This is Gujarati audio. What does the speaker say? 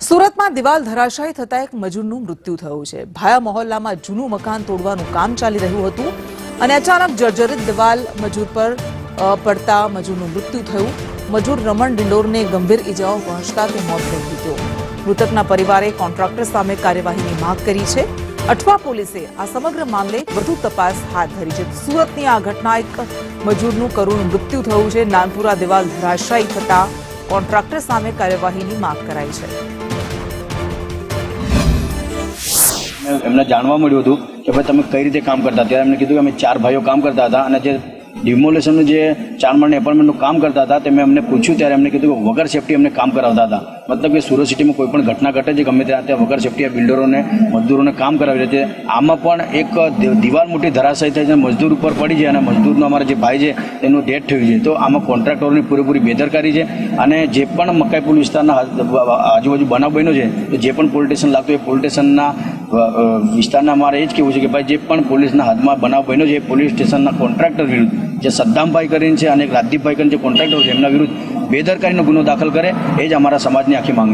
સુરતમાં દિવાલ ધરાશાયી થતા એક મજૂરનું મૃત્યુ થયું છે। ભાયા મહોલ્લામાં જૂનું મકાન તોડવાનું કામ ચાલી રહ્યું હતું અને અચાનક જર્જરિત દિવાલ મજૂર પર પડતા મજૂરનું મૃત્યુ થયું। મજૂર રમણ ડિંડોરને ગંભીર ઇજાઓ પહોંચતા તે મોત થયું હતું। મૃતકના પરિવારે કોન્ટ્રાક્ટર સામે કાર્યવાહીની માંગ કરી છે। અઠવા પોલીસે આ સમગ્ર મામલે વધુ તપાસ હાથ ધરી છે। સુરતની આ ઘટના એક મજૂરનું કરુણ મૃત્યુ થયું છે। નાનપુરા દિવાલ ધરાશાયી થતા કોન્ટ્રાક્ટર સામે કાર્યવાહીની માંગ કરાઈ છે। એમને જાણવા મળ્યું હતું કે ભાઈ તમે કઈ રીતે કામ કરતા, ત્યારે એમને કીધું કે અમે 4 ભાઈઓ કામ કરતા હતા અને જે ડિમોલેશનનું જે 4 માળની એપાર્ટમેન્ટનું કામ કરતા હતા તે મેં એમને પૂછ્યું ત્યારે એમને કીધું કે વગર સેફટી અમને કામ કરાવતા હતા। મતલબ કે સુરત સિટીમાં કોઈ પણ ઘટના ઘટે છે ગમે ત્યાં વગર સેફટી આ બિલ્ડરોને મજદૂરોને કામ કરાવી રહ્યા છે। આમાં પણ એક દિવાલ મોટી ધરાશાયી થઈ છે, મજદૂર ઉપર પડી છે અને મજદૂરનો અમારા જે ભાઈ છે તેનું ડેથ થયું છે। તો આમાં કોન્ટ્રાક્ટરોની પૂરેપૂરી બેદરકારી છે અને જે પણ મકાઈપુર વિસ્તારના આજુબાજુ બનાવ બન્યો છે તો જે પણ પોલીસ સ્ટેશન લાગતું એ પોલીસ સ્ટેશનના વિસ્તારના અમારે એ જ કહેવું છે કે ભાઈ જે પણ પોલીસના હાથમાં બનાવ બન્યો છે એ પોલીસ સ્ટેશનના કોન્ટ્રાક્ટર વિરુદ્ધ જે સદ્દામભાઈ કરીને છે અને રાજદીપભાઈ કરીને જે કોન્ટ્રાક્ટર છે એમના વિરુદ્ધ બેદરકારીનો ગુનો દાખલ કરે, એ જ અમારા સમાજની આખી માંગ।